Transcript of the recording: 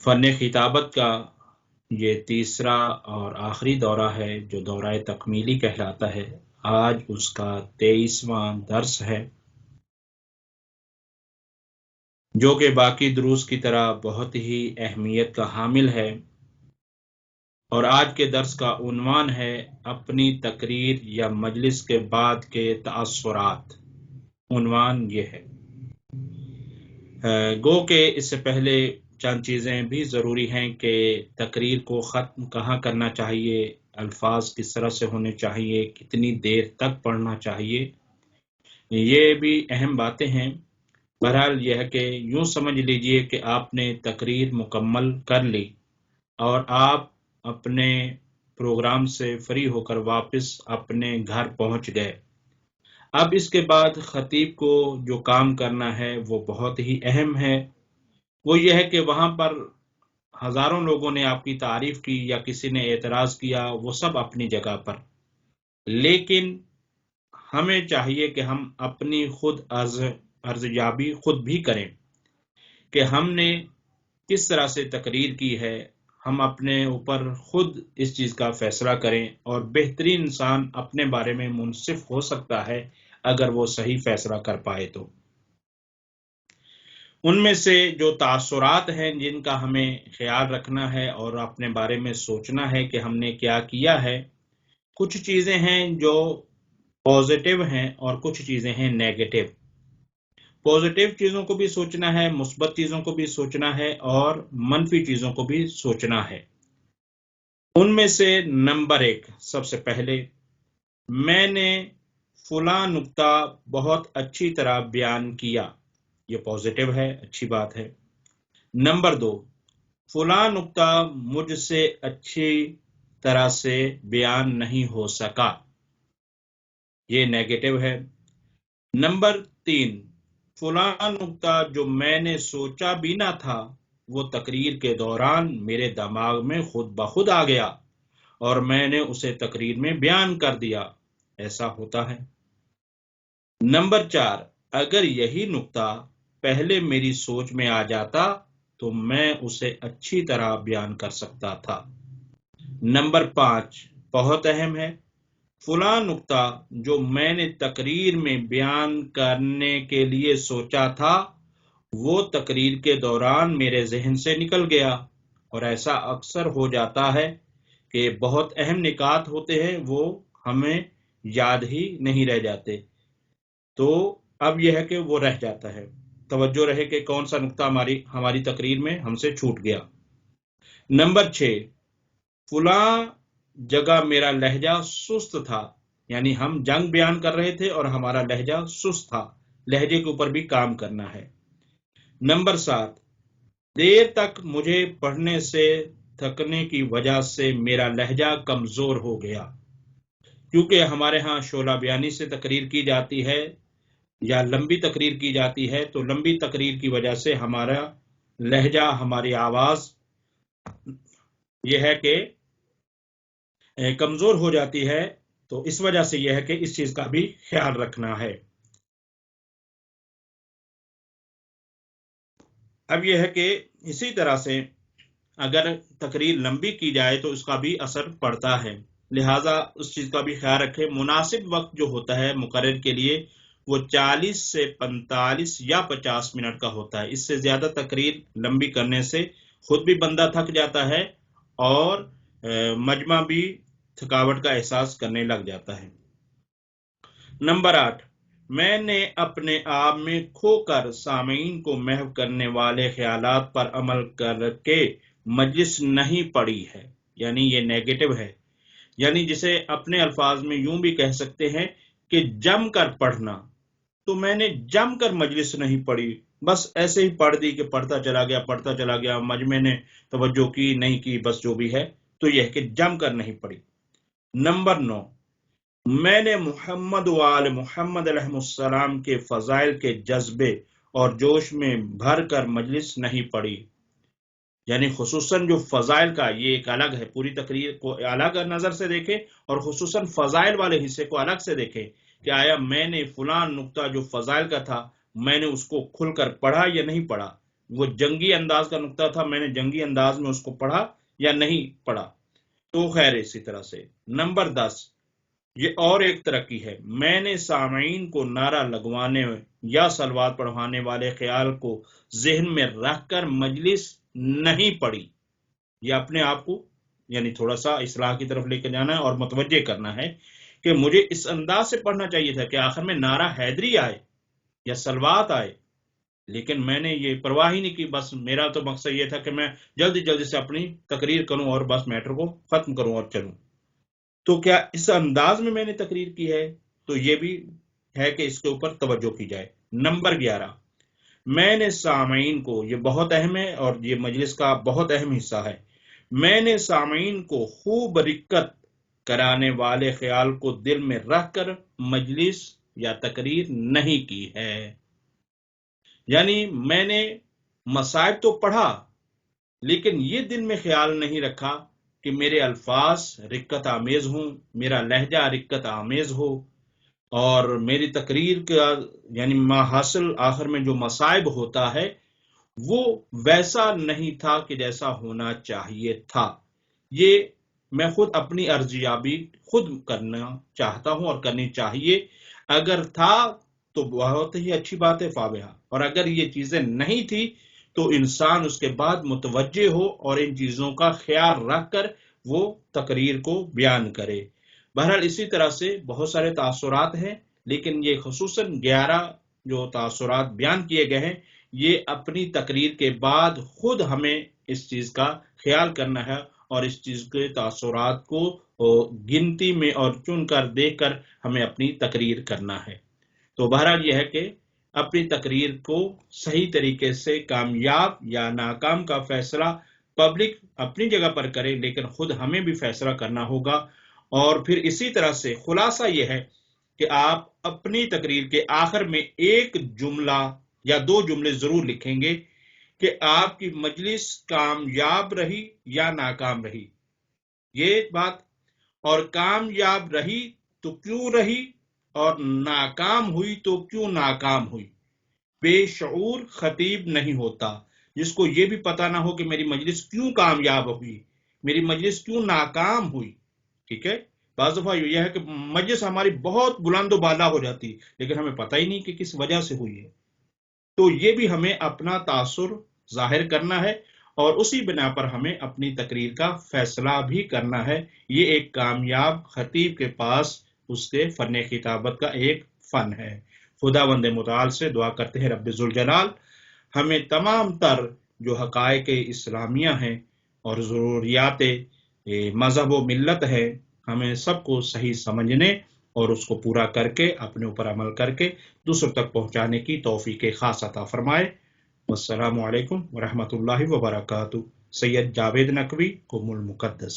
فن خطابت کا یہ تیسرا اور آخری دورہ ہے جو دورہ تکمیلی کہلاتا ہے۔ آج اس کا 23واں درس ہے جو کہ باقی دروس کی طرح بہت ہی اہمیت کا حامل ہے، اور آج کے درس کا عنوان ہے اپنی تقریر یا مجلس کے بعد کے تاثرات۔ عنوان یہ ہے۔ گو کہ اس سے پہلے چند چیزیں بھی ضروری ہیں کہ تقریر کو ختم کہاں کرنا چاہیے، الفاظ کس طرح سے ہونے چاہیے، کتنی دیر تک پڑھنا چاہیے، یہ بھی اہم باتیں ہیں۔ بہرحال یہ ہے کہ یوں سمجھ لیجئے کہ آپ نے تقریر مکمل کر لی اور آپ اپنے پروگرام سے فری ہو کر واپس اپنے گھر پہنچ گئے۔ اب اس کے بعد خطیب کو جو کام کرنا ہے وہ بہت ہی اہم ہے۔ وہ یہ ہے کہ وہاں پر ہزاروں لوگوں نے آپ کی تعریف کی یا کسی نے اعتراض کیا، وہ سب اپنی جگہ پر، لیکن ہمیں چاہیے کہ ہم اپنی خود ارزیابی خود بھی کریں کہ ہم نے کس طرح سے تقریر کی ہے۔ ہم اپنے اوپر خود اس چیز کا فیصلہ کریں، اور بہترین انسان اپنے بارے میں منصف ہو سکتا ہے اگر وہ صحیح فیصلہ کر پائے تو۔ ان میں سے جو تاثرات ہیں جن کا ہمیں خیال رکھنا ہے اور اپنے بارے میں سوچنا ہے کہ ہم نے کیا کیا ہے، کچھ چیزیں ہیں جو پازیٹیو ہیں اور کچھ چیزیں ہیں نیگیٹو۔ پازیٹیو چیزوں کو بھی سوچنا ہے، مثبت چیزوں کو بھی سوچنا ہے، اور منفی چیزوں کو بھی سوچنا ہے۔ ان میں سے نمبر 1، سب سے پہلے، میں نے فلاں نکتہ بہت اچھی طرح بیان کیا، یہ پازیٹیو ہے، اچھی بات ہے۔ نمبر 2، فلاں نکتہ مجھ سے اچھی طرح سے بیان نہیں ہو سکا، یہ نیگیٹو ہے۔ نمبر 3، فلاں نکتہ جو میں نے سوچا بھی نہ تھا وہ تقریر کے دوران میرے دماغ میں خود بخود آ گیا اور میں نے اسے تقریر میں بیان کر دیا، ایسا ہوتا ہے۔ نمبر 4، اگر یہی نکتہ پہلے میری سوچ میں آ جاتا تو میں اسے اچھی طرح بیان کر سکتا تھا۔ نمبر 5، بہت اہم ہے، فلاں نکتہ جو میں نے تقریر میں بیان کرنے کے لیے سوچا تھا وہ تقریر کے دوران میرے ذہن سے نکل گیا، اور ایسا اکثر ہو جاتا ہے کہ بہت اہم نکات ہوتے ہیں وہ ہمیں یاد ہی نہیں رہ جاتے، تو اب یہ ہے کہ وہ رہ جاتا ہے، توجہ رہے کہ کون سا نکتہ ہماری تقریر میں ہم سے چھوٹ گیا۔ نمبر 6، فلاں جگہ میرا لہجہ سست تھا، یعنی ہم جنگ بیان کر رہے تھے اور ہمارا لہجہ سست تھا، لہجے کے اوپر بھی کام کرنا ہے۔ نمبر 7، دیر تک مجھے پڑھنے سے تھکنے کی وجہ سے میرا لہجہ کمزور ہو گیا، کیونکہ ہمارے ہاں شعلہ بیانی سے تقریر کی جاتی ہے یا لمبی تقریر کی جاتی ہے، تو لمبی تقریر کی وجہ سے ہمارا لہجہ، ہماری آواز یہ ہے کہ کمزور ہو جاتی ہے، تو اس وجہ سے یہ ہے کہ اس چیز کا بھی خیال رکھنا ہے۔ اب یہ ہے کہ اسی طرح سے اگر تقریر لمبی کی جائے تو اس کا بھی اثر پڑتا ہے، لہٰذا اس چیز کا بھی خیال رکھیں۔ مناسب وقت جو ہوتا ہے مقرر کے لیے وہ 40 سے 45 یا 50 منٹ کا ہوتا ہے۔ اس سے زیادہ تقریر لمبی کرنے سے خود بھی بندہ تھک جاتا ہے اور مجمع بھی تھکاوٹ کا احساس کرنے لگ جاتا ہے۔ نمبر 8، میں نے اپنے آپ میں کھو کر سامعین کو محو کرنے والے خیالات پر عمل کر کے مجلس نہیں پڑھی ہے، یعنی یہ نیگیٹو ہے، یعنی جسے اپنے الفاظ میں یوں بھی کہہ سکتے ہیں کہ جم کر پڑھنا۔ تو میں نے جم کر مجلس نہیں پڑھی، بس ایسے ہی پڑھ دی کہ پڑھتا چلا گیا، مجمع نے توجہ کی نہیں کی، بس جو بھی ہے، تو یہ کہ جم کر نہیں پڑھی۔ نمبر 9، میں نے محمد و آل محمد علیہ السلام کے فضائل کے جذبے اور جوش میں بھر کر مجلس نہیں پڑھی، یعنی خصوصاً جو فضائل کا، یہ ایک الگ ہے، پوری تقریر کو الگ نظر سے دیکھیں اور خصوصاً فضائل والے حصے کو الگ سے دیکھیں کہ آیا میں نے فلاں نقطہ جو فضائل کا تھا میں نے اس کو کھل کر پڑھا یا نہیں پڑھا۔ وہ جنگی انداز کا نقطہ تھا، میں نے جنگی انداز میں اس کو پڑھا یا نہیں پڑھا، تو خیر اسی طرح سے۔ نمبر 10، یہ اور ایک ترقی ہے، میں نے سامعین کو نعرہ لگوانے یا صلوات پڑھوانے والے خیال کو ذہن میں رکھ کر مجلس نہیں پڑھی۔ یہ اپنے آپ کو یعنی تھوڑا سا اصلاح کی طرف لے کے جانا ہے اور متوجہ کرنا ہے کہ مجھے اس انداز سے پڑھنا چاہیے تھا کہ آخر میں نعرہ حیدری آئے یا صلوات آئے، لیکن میں نے یہ پرواہ ہی نہیں کی، بس میرا تو مقصد یہ تھا کہ میں جلدی جلدی سے اپنی تقریر کروں اور بس میٹر کو ختم کروں اور چلوں۔ تو کیا اس انداز میں نے تقریر کی ہے؟ تو یہ بھی ہے کہ اس کے اوپر توجہ کی جائے۔ نمبر 11، میں نے سامعین کو، یہ بہت اہم ہے اور یہ مجلس کا بہت اہم حصہ ہے، میں نے سامعین کو خوب رکت کرانے والے خیال کو دل میں رکھ کر مجلس یا تقریر نہیں کی ہے۔ یعنی میں نے مصائب تو پڑھا، لیکن یہ دل میں خیال نہیں رکھا کہ میرے الفاظ رکت آمیز ہوں، میرا لہجہ رکت آمیز ہو، اور میری تقریر کا یعنی ما حاصل آخر میں جو مصائب ہوتا ہے وہ ویسا نہیں تھا کہ جیسا ہونا چاہیے تھا۔ یہ میں خود اپنی ارزیابی خود کرنا چاہتا ہوں اور کرنی چاہیے۔ اگر تھا تو بہت ہی اچھی بات ہے، فابہہ، اور اگر یہ چیزیں نہیں تھی تو انسان اس کے بعد متوجہ ہو اور ان چیزوں کا خیال رکھ کر وہ تقریر کو بیان کرے۔ بہرحال اسی طرح سے بہت سارے تاثرات ہیں، لیکن یہ خصوصاً 11 جو تاثرات بیان کیے گئے ہیں، یہ اپنی تقریر کے بعد خود ہمیں اس چیز کا خیال کرنا ہے اور اس چیز کے تاثرات کو گنتی میں اور چن کر دیکھ کر ہمیں اپنی تقریر کرنا ہے۔ تو بہرحال یہ ہے کہ اپنی تقریر کو صحیح طریقے سے کامیاب یا ناکام کا فیصلہ پبلک اپنی جگہ پر کرے، لیکن خود ہمیں بھی فیصلہ کرنا ہوگا۔ اور پھر اسی طرح سے خلاصہ یہ ہے کہ آپ اپنی تقریر کے آخر میں ایک جملہ یا 2 جملے ضرور لکھیں گے کہ آپ کی مجلس کامیاب رہی یا ناکام رہی، یہ بات، اور کامیاب رہی تو کیوں رہی اور ناکام ہوئی تو کیوں ناکام ہوئی۔ بے شعور خطیب نہیں ہوتا جس کو یہ بھی پتا نہ ہو کہ میری مجلس کیوں کامیاب ہوئی، میری مجلس کیوں ناکام ہوئی۔ ٹھیک ہے، بعض دفعہ یہ ہے کہ مجلس ہماری بہت بلند و بالا ہو جاتی لیکن ہمیں پتہ ہی نہیں کہ کس وجہ سے ہوئی ہے۔ تو یہ بھی ہمیں اپنا تاثر ظاہر کرنا ہے اور اسی بنا پر ہمیں اپنی تقریر کا فیصلہ بھی کرنا ہے۔ یہ ایک کامیاب خطیب کے پاس اس کے فن خطابت کا ایک فن ہے۔ خداوند متعال سے دعا کرتے ہیں رب ذوالجلال ہمیں تمام تر جو حقائق اسلامیہ ہیں اور ضروریات مذہب و ملت ہے، ہمیں سب کو صحیح سمجھنے اور اس کو پورا کر کے اپنے اوپر عمل کر کے دوسروں تک پہنچانے کی توفیق خاص عطا فرمائے۔ والسلام علیکم ورحمۃ اللہ وبرکاتہ۔ سید جاوید نقوی، قم المقدس۔